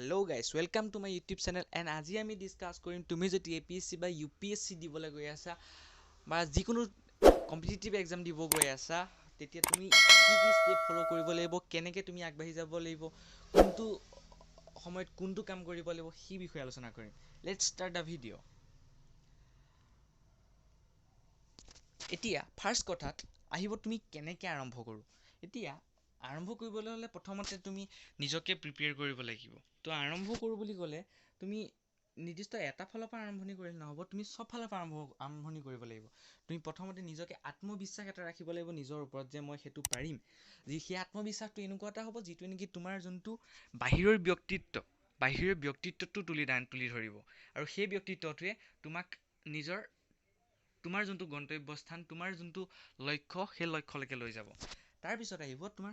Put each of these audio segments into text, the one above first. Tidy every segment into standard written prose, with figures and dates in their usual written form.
Hello guys, welcome to my YouTube channel and আজি আমি discuss কৰিম তুমি যদি APSC বা UPSC দিবলৈ গৈ আছা বা যিকোনো কম্পিটিটিভ এক্সাম দিব গৈ আছা তেতিয়া তুমি কি কি ষ্টেপ ফলো কৰিব লাগিব কেনেকৈ তুমি আগবাঢ়ি যাব লাগিব কোনটো সময়ত কোনটো কাম কৰিব লাগিব সেই বিষয়ে আলোচনা কৰিম লেটস ষ্টাৰ্ট দ্য ভিডিঅ' এতিয়া ফাৰ্ষ্ট কথাত আহিব তুমি কেনেকৈ আৰম্ভ কৰোঁ এতিয়া আৰম্ভ কৰিবলৈ হ'লে প্ৰথমতে তুমি নিজকে প্ৰিপেয়াৰ কৰিব লাগিব তো আৰম্ভ কৰোঁ বুলি ক'লে তুমি নিৰ্দিষ্ট এটা ফালৰ পৰা আৰম্ভণি কৰিলে নহ'ব তুমি চব ফালৰ পৰা আৰম্ভণি কৰিব লাগিব তুমি প্ৰথমতে নিজকে আত্মবিশ্বাস এটা ৰাখিব লাগিব নিজৰ ওপৰত যে মই সেইটো পাৰিম সেই আত্মবিশ্বাসটো এনেকুৱা এটা হ'ব যিটো নেকি তোমাৰ যোনটো বাহিৰৰ ব্যক্তিত্বটো তুলি ধৰিব আৰু সেই ব্যক্তিত্বটোৱে তোমাক তোমাৰ যোনটো গন্তব্যস্থান তোমাৰ যোনটো লক্ষ্য সেই লক্ষ্যলৈকে লৈ যাব তাৰপিছত আহিব তোমাৰ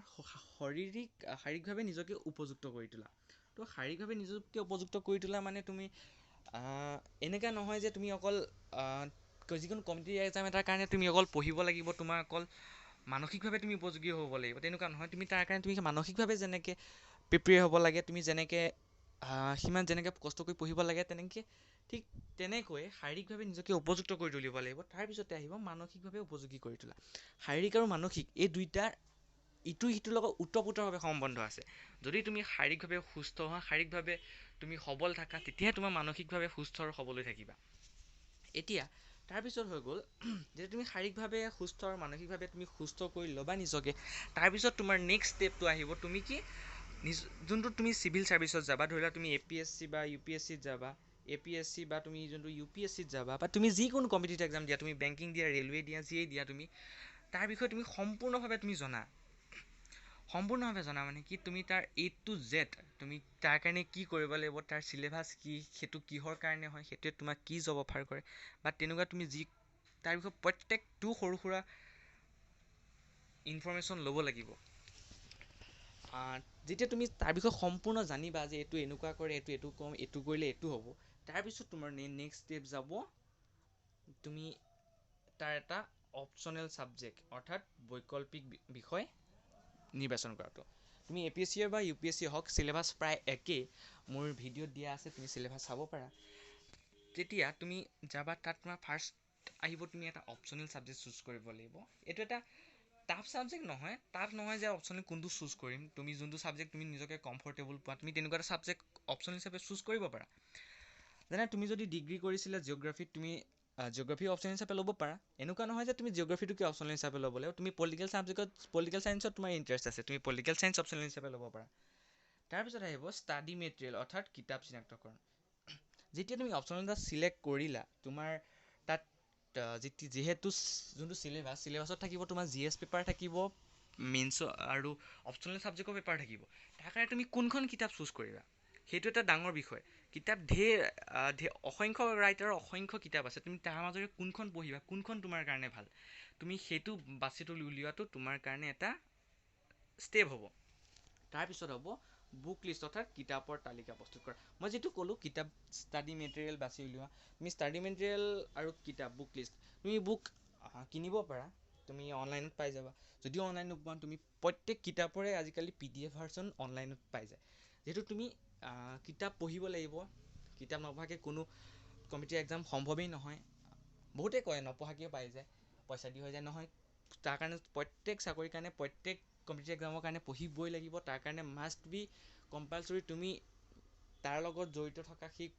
শাৰীৰিকভাৱে নিজকে উপযুক্ত কৰি তোলা তো শাৰীৰিকভাৱে নিজকে উপযুক্ত কৰি তোলা মানে তুমি এনেকুৱা নহয় যে তুমি অকল যিকোনো কম্পিটিটিভ এক্সাম এটাৰ কাৰণে তুমি অকল পঢ়িব লাগিব তোমাৰ অকল মানসিকভাৱে তুমি উপযোগী হ'ব লাগিব তেনেকুৱা নহয় তুমি তাৰ কাৰণে তুমি মানসিকভাৱে যেনেকৈ প্ৰিপেয়াৰ হ'ব লাগে তুমি যেনেকৈ সিমান যেনেকৈ কষ্ট কৰি পঢ়িব লাগে ঠিক তেনেকৈ শাৰীৰিকভাৱে নিজকে উপযুক্ত কৰি তুলিব লাগিব তাৰপিছতে আহিব মানসিকভাৱে উপযোগী কৰি তোলা শাৰীৰিক আৰু মানসিক এই দুইটাৰ ইটো সিটোৰ লগত ওতঃপ্ৰোতভাৱে সম্বন্ধ আছে যদি তুমি শাৰীৰিকভাৱে সুস্থ হোৱা শাৰীৰিকভাৱে তুমি সবল থাকা তেতিয়াহে তোমাৰ মানসিকভাৱে সুস্থ আৰু সবল হৈ থাকিবা এতিয়া তাৰপিছত হৈ গ'ল যেতিয়া তুমি শাৰীৰিকভাৱে সুস্থ আৰু মানসিকভাৱে তুমি সুস্থ কৰি ল'বা নিজকে তাৰপিছত তোমাৰ নেক্সট ষ্টেপটো আহিব তুমি কি যোনটো তুমি চিভিল ছাৰ্ভিচত যাবা ধৰি লোৱা তুমি APSC বা UPSCত যাবা APSC বা তুমি যোনটো UPSCত যাবা বা তুমি যিকোনো কম্পিটিটিভ এক্সাম দিয়া তুমি বেংকিং দিয়া ৰেলৱে দিয়া যিয়েই দিয়া তুমি তাৰ বিষয়ে তুমি সম্পূৰ্ণভাৱে জনা মানে কি তুমি তাৰ A to Z তুমি তাৰ কাৰণে কি কৰিব লাগিব তাৰ চিলেবাছ কি সেইটো কিহৰ কাৰণে হয় সেইটোৱে তোমাক কি জব অফাৰ কৰে বা তেনেকুৱা তুমি তাৰ বিষয়ে প্ৰত্যেকটো সৰু সুৰা ইনফৰমেশ্যন ল'ব লাগিব যেতিয়া তুমি তাৰ বিষয়ে সম্পূৰ্ণ জানিবা যে এইটো এনেকুৱা কৰে এইটো কম এইটো কৰিলে এইটো হ'ব তাৰপিছত তোমাৰ নেক্সট ষ্টেপ যাব তুমি তাৰ এটা অপশ্যনেল ছাবজেক্ট অৰ্থাৎ বৈকল্পিক বিষয় নিৰ্বাচন কৰাটো তুমি APSC বা UPSC হওক চিলেবাছ প্ৰায় একেই মোৰ ভিডিঅ'ত দিয়া আছে তুমি চিলেবাছ চাব পাৰা তেতিয়া তুমি যাবা তাত তোমাৰ ফাৰ্ষ্ট আহিব তুমি এটা অপশ্যনেল ছাবজেক্ট চুজ কৰিব লাগিব এইটো এটা টাফ ছাবজেক্ট নহয় যে অপশ্যনেল কোনটো চুজ কৰিম তুমি যোনটো ছাবজেক্ট তুমি নিজকে কমফৰ্টেবল পোৱা তুমি তেনেকুৱা এটা ছাবজেক্ট অপশ্যনেল হিচাপে চুজ কৰিব পাৰা যেনে তুমি যদি ডিগ্ৰী কৰিছিলা জিঅ'গ্ৰাফীত তুমি জিঅ'গ্ৰাফী অপশ্যন হিচাপে ল'ব পাৰা এনেকুৱা নহয় যে তুমি জিঅ'গ্ৰাফীটোকে অপশ্যনেল হিচাপে ল'ব লাগিব তুমি পলিটিকেল চায়েন্সত তোমাৰ ইণ্টাৰেষ্ট আছে তুমি পলিটিকেল চায়েন্স অপশ্যনেল হিচাপে ল'ব পাৰা তাৰপিছত আহিব ষ্টাডি মেটেৰিয়েল অৰ্থাৎ কিতাপ চিনাক্তকৰণ যেতিয়া তুমি অপশ্যনেল এটা চিলেক্ট কৰিলা তোমাৰ তাত যিহেতু যোনটো চিলেবাছত থাকিব তোমাৰ GS পেপাৰ থাকিব মেইনছ আৰু অপশ্যনেল ছাবজেক্টৰ পেপাৰ থাকিব তাৰ কাৰণে তুমি কোনখন কিতাপ চুজ কৰিবা সেইটো এটা ডাঙৰ বিষয় কিতাপ ঢেৰ অসংখ্য ৰাইটাৰৰ অসংখ্য কিতাপ আছে তুমি তাৰ মাজৰে কোনখন পঢ়িবা কোনখন তোমাৰ কাৰণে ভাল তুমি সেইটো বাছি তুলি উলিওৱাটো তোমাৰ কাৰণে এটা ষ্টেপ হ'ব তাৰপিছত হ'ব বুক লিষ্ট অৰ্থাৎ কিতাপৰ তালিকা প্ৰস্তুত কৰা মই যিটো ক'লোঁ কিতাপ ষ্টাডি মেটেৰিয়েল বাছি উলিওৱা তুমি ষ্টাডি মেটেৰিয়েল আৰু কিতাপ বুক লিষ্ট তুমি বুক কিনিব পাৰা তুমি অনলাইনত পাই যাবা যদিও অনলাইন নোপোৱা তুমি প্ৰত্যেক কিতাপৰে আজিকালি PDF ভাৰ্চন অনলাইনত পাই যায় যিহেতু তুমি কিতাপ পঢ়িব লাগিব কিতাপ নপঢ়াকৈ কোনো কম্পিটিটিভ এক্সাম সম্ভৱেই নহয় বহুতে কয় নপঢ়াকৈও পাই যায় পইচা দি হৈ যায় নহয় তাৰ কাৰণে প্ৰত্যেক চাকৰিৰ কাৰণে প্ৰত্যেক কম্পিটিটিভ এক্সামৰ কাৰণে পঢ়িবই লাগিব তাৰ কাৰণে মাষ্ট বি কম্পালচৰি তুমি তাৰ লগত জড়িত থকা সেই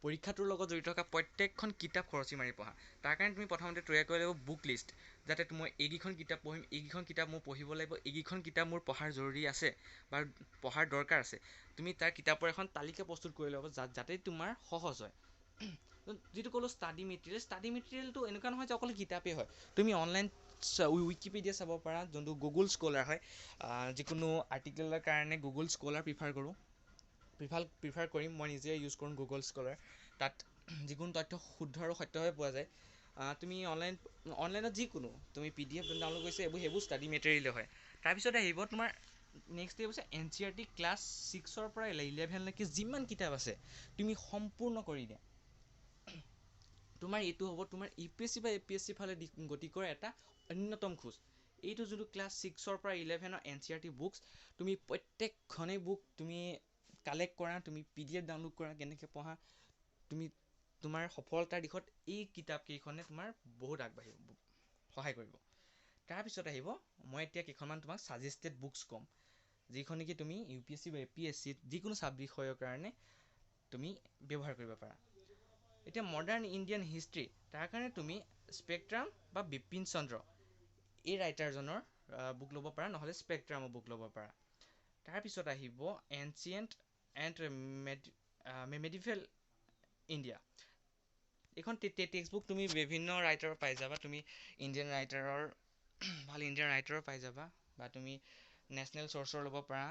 পৰীক্ষাটোৰ লগত জড়িত থকা প্ৰত্যেকখন কিতাপ খৰচি মাৰি পঢ়া তাৰ কাৰণে তুমি প্ৰথমতে তৈয়াৰ কৰিব লাগিব বুক লিষ্ট যাতে মই এইকেইখন কিতাপ পঢ়িম এইকেইখন কিতাপ মোৰ পঢ়িব লাগিব এইকেইখন কিতাপ মোৰ পঢ়াৰ জৰুৰী আছে বা পঢ়াৰ দৰকাৰ আছে তুমি তাৰ কিতাপৰ এখন তালিকা প্ৰস্তুত কৰি ল'ব যাতে তোমাৰ সহজ হয় যিটো ক'লোঁ ষ্টাডি মেটেৰিয়েলটো এনেকুৱা নহয় যে অকল কিতাপেই হয় তুমি অনলাইন উইকিপিডিয়া চাব পাৰা যোনটো গুগল স্কলাৰ হয় যিকোনো আৰ্টিকেলৰ কাৰণে গুগল স্কলাৰ প্ৰিফাৰ কৰিম মই নিজে ইউজ কৰোঁ গুগল স্কলাৰ তাত যিকোনো তথ্য শুদ্ধ আৰু সত্যভাৱে পোৱা যায় তুমি অনলাইনত যিকোনো তুমি PDF ডাউনলোড কৰিছে সেইবোৰ ষ্টাডি মেটেৰিয়েলে হয় তাৰপিছতে আহিব তোমাৰ নেক্সট ষ্টেপ হৈছে NCERT ক্লাছ 6ৰ পৰা 11লৈকে যিমান কিতাপ আছে তুমি সম্পূৰ্ণ কৰি দিয়া তোমাৰ এইটো হ'ব তোমাৰ UPSC বা APSC ফালে গতি কৰা এটা অন্যতম খোজ এইটো যোনটো ক্লাছ 6ৰ পৰা 11ৰ NCERT বুকছ তুমি প্ৰত্যেকখনেই বুক তুমি কালেক্ট কৰা, তুমি PDF ডাউনলোড কৰা, কেনেকৈ পঢ়া, তুমি তোমাৰ সফলতাৰ দিশত এই কিতাপকেইখনে তোমাৰ বহুত আগবাঢ়িব, সহায় কৰিব। তাৰপিছত আহিব মই এতিয়া কেইখনমান তোমাক ছাজেষ্টেড বুকছ ক'ম, যিখন নেকি তুমি UPSC বা APSC যিকোনো চাব বিষয়ৰ কাৰণে তুমি ব্যৱহাৰ কৰিব পাৰা। এতিয়া মডাৰ্ণ ইণ্ডিয়ান হিষ্ট্ৰী, তাৰ কাৰণে তুমি স্পেক্ট্ৰাম বা বিপিন চন্দ্ৰ এই ৰাইটাৰজনৰ বুক ল'ব পাৰা, নহ'লে স্পেক্ট্ৰামৰ বুক ল'ব পাৰা। তাৰপিছত আহিব এনচিয়েণ্ট এণ্ড মেডিভেল ইণ্ডিয়া। এইখন টেক্সট বুক তুমি বিভিন্ন ৰাইটাৰৰ পাই যাবা, তুমি ইণ্ডিয়ান ৰাইটাৰৰ ভাল ইণ্ডিয়ান ৰাইটাৰৰ পাই যাবা, বা তুমি নেশ্যনেল চ'ৰ্চৰ ল'ব পাৰা,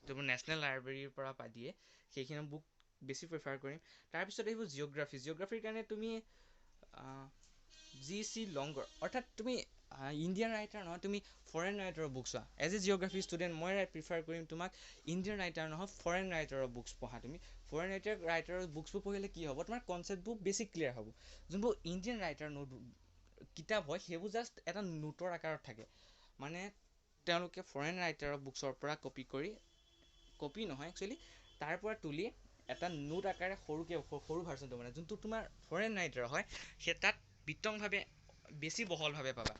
তুমি নেশ্যনেল লাইব্ৰেৰীৰ পৰা পাই দিয়ে, সেইখিনি বুক বেছি প্ৰিফাৰ কৰিম। তাৰপিছত আহিব জিঅ'গ্ৰাফী। জিঅ'গ্ৰাফীৰ কাৰণে তুমি GC লংগৰ, অৰ্থাৎ তুমি ইণ্ডিয়ান ৰাইটাৰ নহয়, তুমি ফৰেন ৰাইটাৰৰ বুক চোৱা। এজ এ জিঅ'গ্ৰাফী ষ্টুডেণ্ট মই প্ৰিফাৰ কৰিম তোমাক ইণ্ডিয়ান ৰাইটাৰ নহয়, ফৰেন ৰাইটাৰৰ বুকছ পঢ়া। তুমি ফৰেন ৰাইটাৰৰ বুকছবোৰ পঢ়িলে কি হ'ব, তোমাৰ কনচেপ্টবোৰ বেছি ক্লিয়াৰ হ'ব। যোনবোৰ ইণ্ডিয়ান ৰাইটাৰ কিতাপ হয়, সেইবোৰ জাষ্ট এটা নোটৰ আকাৰত থাকে, মানে তেওঁলোকে ফৰেন ৰাইটাৰৰ বুকছৰ পৰা কপি নহয় একচুৱেলি, তাৰ পৰা তুলি এটা নোট আকাৰে সৰু ভাৰ্চনটো, মানে যোনটো তোমাৰ ফৰেন ৰাইটাৰ হয়, সেই তাত বিতংভাৱে বেছি বহলভাৱে পাবা।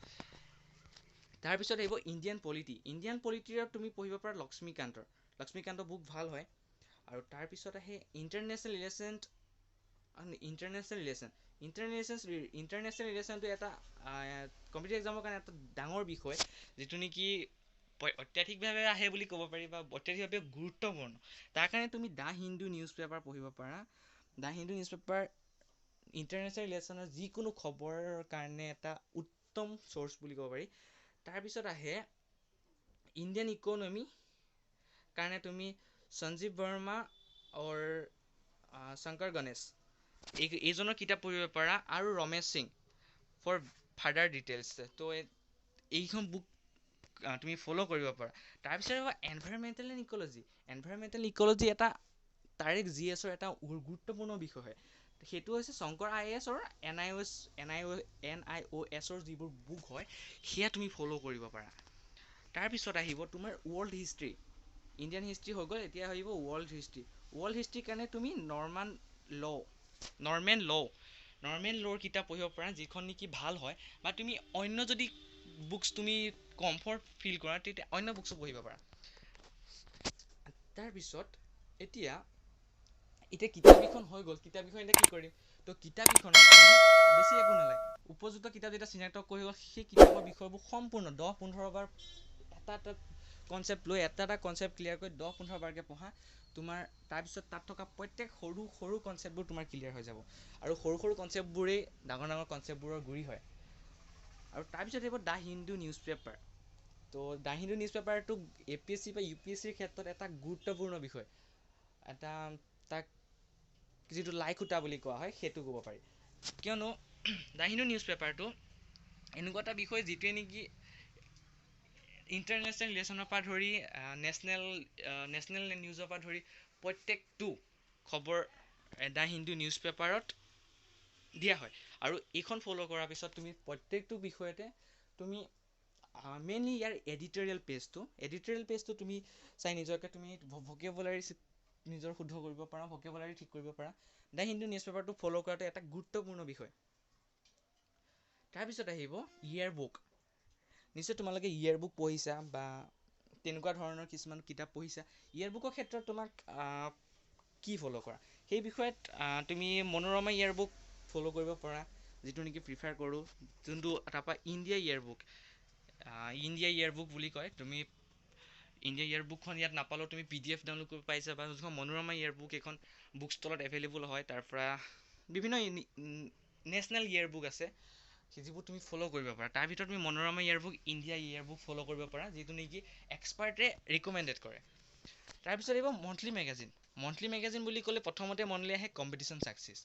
তাৰপিছত আহিব ইণ্ডিয়ান পলিটি। ইণ্ডিয়ান পলিটিৰ তুমি পঢ়িব পাৰা লক্ষ্মীকান্তৰ বুক ভাল হয়। আৰু তাৰপিছত আহে ইণ্টাৰনেশ্যনেল ৰিলেশ্যনটো এটা কম্পিটিটিভ এক্সামৰ কাৰণে এটা ডাঙৰ বিষয়, যিটো নেকি অত্যাধিকভাৱে আহে বুলি ক'ব পাৰি, বা অত্যাধিকভাৱে গুৰুত্বপূৰ্ণ। তাৰ কাৰণে তুমি দ্য হিন্দু নিউজ পেপাৰ পঢ়িব পাৰা। The Hindu news paper international ৰিলেশ্যনৰ যিকোনো খবৰৰ কাৰণে এটা উত্তম চ'ৰ্চ বুলি ক'ব পাৰি। তাৰপিছত আহে ইণ্ডিয়ান ইকনমি কাৰণে তুমি সঞ্জীৱ বৰ্মা আৰু শংকৰ গণেশ এইজনৰ কিতাপ পঢ়িব পাৰা, আৰু Ramesh Singh for further details. তো এইখন বুক তুমি ফ'ল' কৰিব পাৰা। তাৰপিছত আহিব environmental and ecology. Environmental ecology এটা ডাইৰেক্ট GSৰ এটা গুৰুত্বপূৰ্ণ বিষয় হয়। সেইটো হৈছে শংকৰ IAS আৰু NIOSৰ যিবোৰ বুক হয়, সেয়া তুমি ফ'ল' কৰিব পাৰা। তাৰপিছত আহিব তোমাৰ ৱৰ্ল্ড হিষ্ট্ৰী। ইণ্ডিয়ান হিষ্ট্ৰী হৈ গ'ল, এতিয়া আহিব ৱৰ্ল্ড হিষ্ট্ৰী। ৱৰ্ল্ড হিষ্ট্ৰীৰ কাৰণে তুমি নৰ্মেন ল'ৰ কিতাপ পঢ়িব পাৰা, যিখন নেকি ভাল হয়, বা তুমি অন্য যদি বুকছ তুমি কমফৰ্ট ফিল কৰা, তেতিয়া অন্য বুকছো পঢ়িব পাৰা। তাৰপিছত এতিয়া কিতাপকেইখন হৈ গ'ল, কিতাপকেইখন এতিয়া কি কৰিম, তো কিতাপকেইখনত বেছি একো নালাগে, উপযুক্ত কিতাপ যেতিয়া চিনাক্ত কৰি গ'ল, সেই কিতাপৰ বিষয়বোৰ সম্পূৰ্ণ 10-15 বাৰ এটা কনচেপ্ট লৈ এটা কনচেপ্ট ক্লিয়াৰ কৰি 10-15 বাৰকৈ পঢ়া। তোমাৰ তাৰপিছত তাত থকা প্ৰত্যেক সৰু কনচেপ্টবোৰ তোমাৰ ক্লিয়াৰ হৈ যাব, আৰু সৰু কনচেপ্টবোৰেই ডাঙৰ কনচেপ্টবোৰৰ গুৰি হয়। আৰু তাৰপিছত আহিব দ্য হিন্দু নিউজ পেপাৰ। তো দ্য হিন্দু নিউজ পেপাৰটো APSC বা UPSCৰ ক্ষেত্ৰত এটা গুৰুত্বপূৰ্ণ বিষয়, তাক যিটো লাইখুটা বুলি কোৱা হয়, সেইটো ক'ব পাৰি। কিয়নো দ্য হিন্দু নিউজ পেপাৰটো এনেকুৱা এটা বিষয় যিটোৱে নেকি ইণ্টাৰনেশ্যনেল ৰিলেশ্যনৰ পৰা ধৰি নেশ্যনেল নিউজৰ পৰা ধৰি প্ৰত্যেকটো খবৰ দ্য হিন্দু নিউজ পেপাৰত দিয়া হয়। আৰু এইখন ফ'ল' কৰাৰ পিছত তুমি প্ৰত্যেকটো বিষয়তে তুমি মেইনলি ইয়াৰ এডিটৰিয়েল পেজটো তুমি চাই নিজকে তুমি ভকেবুলাৰী নিজৰ শুদ্ধ কৰিব পাৰা, ভকেবুলাৰী ঠিক কৰিব পাৰা। দ্য হিন্দু নিউজ পেপাৰটো ফ'ল' কৰাটো এটা গুৰুত্বপূৰ্ণ বিষয়। তাৰপিছত আহিব ইয়েৰ বুক। নিশ্চয় তোমালোকে ইয়েৰ বুক পঢ়িছা, বা তেনেকুৱা ধৰণৰ কিছুমান কিতাপ পঢ়িছা। ইয়েৰ বুকৰ ক্ষেত্ৰত তোমাক কি ফ'ল' কৰা, সেই বিষয়ত তুমি মনোৰমা ইয়েৰ বুক ফ'ল' কৰিব পাৰা, যিটো নেকি প্ৰিফাৰ কৰোঁ। যোনটো তাৰপৰা ইণ্ডিয়া ইয়েৰ বুক বুলি কয়। তুমি ইণ্ডিয়া ইয়েৰ বুকখন ইয়াত নাপালেও তুমি PDF ডাউনলোড কৰিব পাইছা, বা যোনখন মনোৰমা ইয়েৰ বুক এইখন বুক ষ্টলত এভেইলেবল হয়। তাৰ পৰা বিভিন্ন নেশ্যনেল ইয়েৰ বুক আছে, যিবোৰ তুমি ফ'ল' কৰিব পাৰা। তাৰ ভিতৰত তুমি Manorama year book, India year book follow' কৰিব পাৰা, যিটো নেকি এক্সপাৰ্টে ৰিকমেণ্ডেড কৰে। তাৰপিছত আহিব মন্থলি মেগাজিন বুলি ক'লে প্ৰথমতে মনলৈ আহে কম্পিটিশ্যন ছাকচেছ,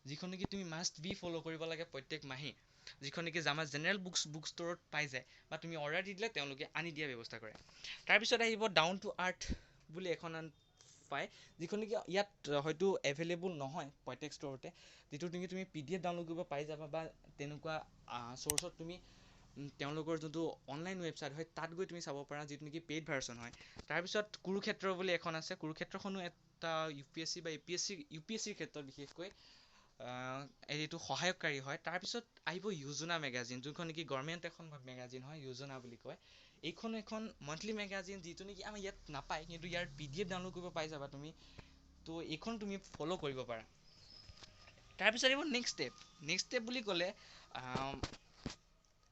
যিখন নেকি তুমি মাষ্ট বি ফ'ল' কৰিব লাগে প্ৰত্যেক মাহেই, যিখন নেকি আমাৰ জেনেৰেল বুক ষ্ট'ৰত পাই যায়, বা তুমি অৰ্ডাৰ দি দিলে তেওঁলোকে আনি দিয়াৰ ব্যৱস্থা কৰে। তাৰপিছত আহিব ডাউন টু আৰ্থ বুলি এখন পায়, যিখন নেকি ইয়াত হয়তো এভেইলেবল নহয় প্ৰত্যেক ষ্ট'ৰতে, যিটো নেকি তুমি PDF ডাউনলোড কৰিব পাই যাবা, বা তেনেকুৱা চ'ৰ্চত তুমি তেওঁলোকৰ যোনটো অনলাইন ৱেবছাইট হয় তাত গৈ তুমি চাব পাৰা, যিটো নেকি পেইড ভাৰ্চন হয়। তাৰপিছত কুৰুক্ষেত্ৰ বুলি এখন আছে, কুৰুক্ষেত্ৰখনো এটা UPSC বা UPSCৰ ক্ষেত্ৰত বিশেষকৈ এইটো সহায়ককাৰী হয়। তাৰপিছত আহিব য়োজনা মেগাজিন, যোনখন নেকি গভৰ্ণমেণ্ট এখন মেগাজিন হয়, য়োজনা বুলি কয়। এইখন এখন মান্থলি মেগাজিন, যিটো নেকি আমাৰ ইয়াত নাপায়, কিন্তু ইয়াৰ PDF ডাউনলোড কৰিব পাই যাবা তুমি। তো এইখন তুমি ফ'ল' কৰিব পাৰা। তাৰপিছত আহিব নেক্সট ষ্টেপ বুলি ক'লে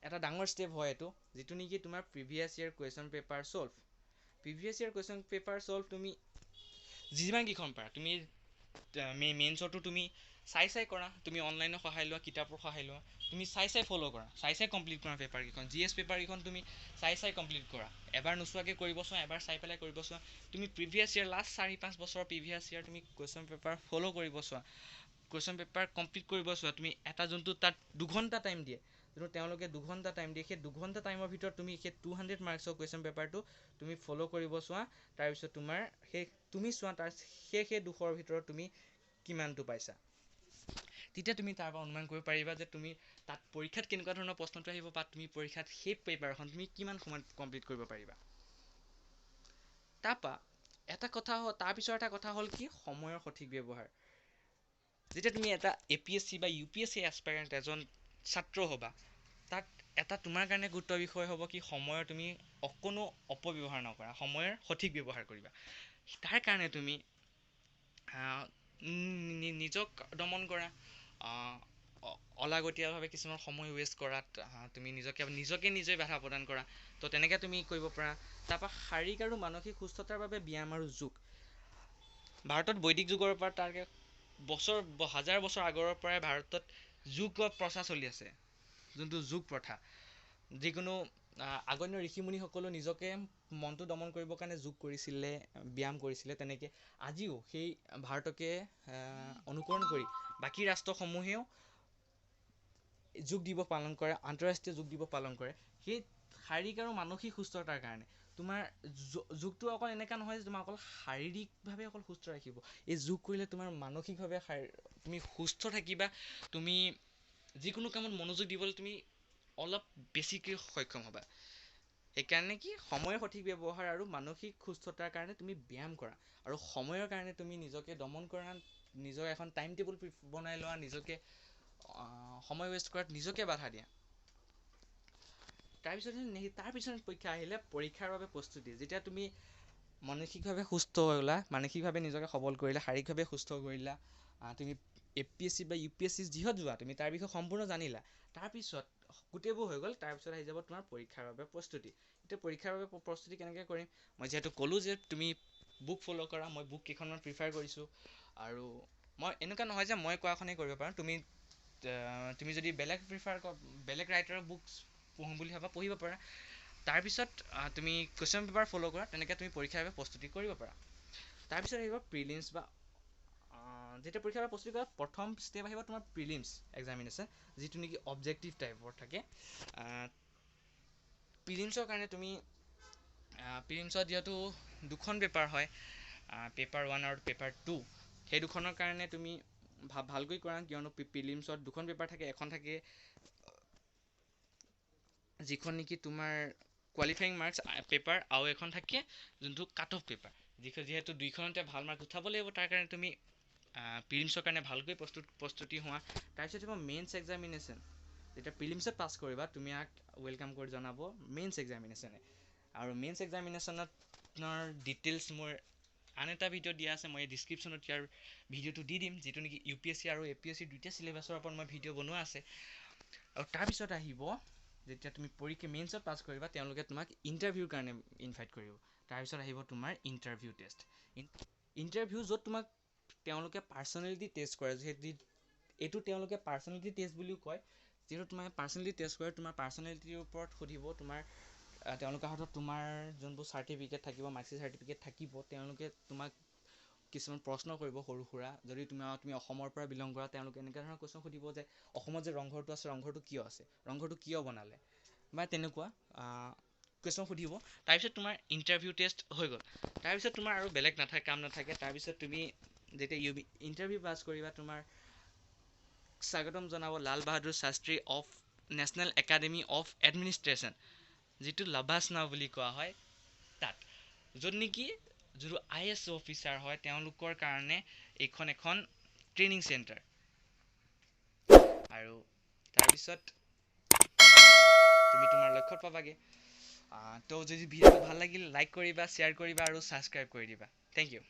এটা ডাঙৰ ষ্টেপ হয় এইটো, যিটো নেকি তোমাৰ previous year question paper solve. Previous year question paper solve তুমি যিমানকেইখন পাৰা, তুমি মেইনছতো তুমি চাই কৰা, তুমি অনলাইনৰ সহায় লোৱা, কিতাপৰ সহায় লোৱা, তুমি চাই ফ'ল' কৰা, চাই কমপ্লিট কৰা পেপাৰকেইখন। GS পেপাৰকেইখন তুমি চাই কমপ্লিট কৰা। এবাৰ নোচোৱাকৈ কৰিব চোৱা, এবাৰ চাই পেলাই কৰিব চোৱা। তুমি প্ৰিভিয়াছ ইয়েৰ লাষ্ট 4-5 বছৰৰ প্ৰিভিয়াছ ইয়েৰ তুমি কুৱেশ্যন পেপাৰ ফ'ল' কৰিব চোৱা, কুৱেশ্যন পেপাৰ কমপ্লিট কৰিব চোৱা। তুমি এটা যোনটো তাত 2 ঘণ্টা টাইম দিয়ে, যোনটো তেওঁলোকে 2 ঘণ্টা টাইম দিয়ে, সেই 2 ঘণ্টা টাইমৰ ভিতৰত তুমি সেই 200 মাৰ্কছৰ কুৱেশ্যন পেপাৰটো তুমি ফ'ল' কৰিব চোৱা। তাৰপিছত তোমাৰ তুমি চোৱা তাৰ সেই 200ৰ ভিতৰত তুমি কিমানটো পাইছা। তেতিয়া তুমি তাৰ পৰা অনুমান কৰিব পাৰিবা যে তুমি তাত পৰীক্ষাত কেনেকুৱা ধৰণৰ প্ৰশ্নটো আহিব, বা তুমি পৰীক্ষাত সেই পেপাৰখন তুমি কিমান সময়ত কমপ্লিট কৰিব পাৰিবা। তাৰপিছত এটা কথা হ'ল কি, সময়ৰ সঠিক ব্যৱহাৰ। যেতিয়া তুমি এটা APSC বা UPSC এছপাইৰেণ্ট এজন ছাত্ৰ হ'বা, তাত এটা তোমাৰ কাৰণে গুৰুত্ব বিষয় হ'ব কি সময়ৰ তুমি অকণো অপব্যৱহাৰ নকৰা, সময়ৰ সঠিক ব্যৱহাৰ কৰিবা। তাৰ কাৰণে তুমি নিজক দমন কৰা, অলাগতীয়াভাৱে কিছুমান সময় ৱেষ্ট কৰাত তুমি নিজে বাধা প্ৰদান কৰা। তো তেনেকৈ তুমি কৰিব পাৰা। তাৰপৰা শাৰীৰিক আৰু মানসিক সুস্থতাৰ বাবে ব্যায়াম আৰু যোগ। ভাৰতত বৈদিক যুগৰ পৰা হাজাৰ বছৰ আগৰ পৰাই ভাৰতত যোগৰ প্ৰচা চলি আছে, যোনটো যোগ প্ৰথা। যিকোনো আগন্য় ঋষিমুনিসকলেও নিজকে মনটো দমন কৰিবৰ কাৰণে যোগ কৰিছিলে, ব্যায়াম কৰিছিলে। তেনেকৈ আজিও সেই ভাৰতকে অনুকৰণ কৰি বাকী ৰাষ্ট্ৰসমূহেও যোগ দিৱস পালন কৰে, আন্তঃৰাষ্ট্ৰীয় যোগ দিৱস পালন কৰে। সেই শাৰীৰিক আৰু মানসিক সুস্থতাৰ কাৰণে তোমাৰ যোগটো অকল এনেকুৱা নহয় যে তোমাৰ অকল শাৰীৰিকভাৱে অকল সুস্থ ৰাখিব। এই যোগ কৰিলে তোমাৰ মানসিকভাৱে তুমি সুস্থ থাকিবা। তুমি যিকোনো কামত মনোযোগ দিবলৈ তুমি অলপ বেছিকৈ সক্ষম হ'বা। সেইকাৰণে কি সময়ৰ সঠিক ব্যৱহাৰ আৰু মানসিক সুস্থতাৰ কাৰণে তুমি ব্যায়াম কৰা, আৰু সময়ৰ কাৰণে তুমি নিজকে দমন কৰা, নিজৰ এখন টাইম টেবুল বনাই লোৱা, নিজকে সময় ৱেষ্ট কৰাত নিজকে বাধা দিয়া। তাৰপিছত পৰীক্ষা আহিলে পৰীক্ষাৰ বাবে প্ৰস্তুতি। যেতিয়া তুমি মানসিকভাৱে সুস্থ হ'লা, মানসিকভাৱে নিজকে সবল কৰিলা, শাৰীৰিকভাৱে সুস্থ কৰিলা, তুমি APSC বা UPSC যিহত যোৱা তুমি তাৰ বিষয়ে সম্পূৰ্ণ জানিলা, তাৰপিছত গোটেইবোৰ হৈ গ'ল। তাৰপিছত আহি যাব তোমাৰ পৰীক্ষাৰ বাবে প্ৰস্তুতি। এতিয়া পৰীক্ষাৰ বাবে প্ৰস্তুতি কেনেকৈ কৰিম, মই যিহেতু ক'লোঁ যে তুমি বুক ফ'ল' কৰা, মই বুক কেইখনমান প্ৰিফাৰ কৰিছোঁ। আৰু মই এনেকুৱা নহয় যে মই কোৱাখনেই কৰিব পাৰোঁ, তুমি যদি বেলেগ ৰাইটাৰৰ বুকছ পঢ়োঁ বুলি ভাবা পঢ়িব পাৰা। তাৰপিছত তুমি কুৱেশ্যন পেপাৰ ফ'ল' কৰা, তেনেকৈ তুমি পৰীক্ষাৰ বাবে প্ৰস্তুতি কৰিব পাৰা। তাৰপিছত আহিব প্ৰিলিমছ বা যেতিয়া পৰীক্ষাৰ বাবে প্ৰস্তুতি কৰা প্ৰথম ষ্টেপ আহিব তোমাৰ প্ৰিলিমছ এক্সামিনেশ্যন, যিটো নেকি অবজেক্টিভ টাইপৰ থাকে। প্ৰিলিমছৰ কাৰণে তুমি প্ৰিলিমছত যিহেতু 2খন পেপাৰ হয়, পেপাৰ 1 আৰু পেপাৰ 2, সেই দুখনৰ কাৰণে তুমি ভালকৈ কৰা, কিয়নো প্ৰিলিমছত 2খন পেপাৰ থাকে। এখন থাকে যিখন নেকি তোমাৰ কোৱালিফাইং মাৰ্কছ পেপাৰ, আৰু এখন থাকে যোনটো কাট অফ পেপাৰ। যিহেতু দুইখনতে ভাল মাৰ্ক উঠাব লাগিব, তাৰ কাৰণে তুমি প্ৰিলিমছৰ কাৰণে ভালকৈ প্ৰস্তুতি হোৱা। তাৰপিছত তোমাৰ মেইনছ এক্সামিনেশ্যন। যেতিয়া প্ৰিলিমছত পাছ কৰিবা, তুমি ৱেলকাম কৰি জনাব মেইনছ এক্সামিনেশ্যনে। আৰু মেইনছ এক্সামিনেশ্যনৰ ডিটেইলছ মোৰ আন এটা ভিডিঅ' দিয়া আছে, মই এই ডিছক্ৰিপশ্যনত ইয়াৰ ভিডিঅ'টো দি দিম, যিটো নেকি UPSC আৰু APSC দুইটা চিলেবাছৰ ওপৰত মই ভিডিঅ' বনোৱা আছে। আৰু তাৰপিছত আহিব যেতিয়া তুমি মেইনছত পাছ কৰিবা, তেওঁলোকে তোমাক ইণ্টাৰভিউৰ কাৰণে ইনভাইট কৰিব। তাৰপিছত আহিব তোমাৰ ইণ্টাৰভিউ টেষ্ট। ইণ্টাৰভিউ য'ত তোমাক তেওঁলোকে পাৰ্চনেলিটি টেষ্ট কৰে, এইটো তেওঁলোকে পাৰ্চনেলিটি টেষ্ট বুলিও কয়। যিহেতু তোমাৰ পাৰ্চনেলিটি টেষ্ট কৰে, তোমাৰ পাৰ্চনেলিটিৰ ওপৰত সুধিব, তেওঁলোকৰ হাতত তোমাৰ যোনবোৰ চাৰ্টিফিকেট থাকিব, মাৰ্কশ্বিট চাৰ্টিফিকেট থাকিব, তেওঁলোকে তোমাক কিছুমান প্ৰশ্ন কৰিব সৰু সুৰা। যদি তুমি অসমৰ পৰা বিলং কৰা, তেওঁলোকে এনেকুৱা ধৰণৰ কুৱেশ্যন সুধিব যে অসমত যে ৰংঘৰটো আছে, ৰংঘৰটো কিয় আছে, ৰংঘৰটো কিয় বনালে, বা তেনেকুৱা কুৱেশ্যন সুধিব। তাৰপিছত তোমাৰ ইণ্টাৰভিউ টেষ্ট হৈ গ'ল। তাৰপিছত তোমাৰ আৰু বেলেগ কাম নাথাকে। তাৰপিছত তুমি যেতিয়া ইণ্টাৰভিউ পাছ কৰিবা, তোমাৰ স্বাগতম জনাব Lal Bahadur Shastri of national academy of administration, যিটো লাভাছনা বুলি কোৱা হয় তাত, য'ত নেকি যিটো IAS অফিচাৰ হয় তেওঁলোকৰ কাৰণে এইখন এখন ট্ৰেইনিং চেণ্টাৰ। আৰু তাৰপিছত তুমি তোমাৰ লক্ষ্যত পাবাগে। তো যদি ভিডিঅ'টো ভাল লাগিল লাইক কৰিবা, শ্বেয়াৰ কৰিবা আৰু ছাবস্ক্ৰাইব কৰি দিবা। Thank U.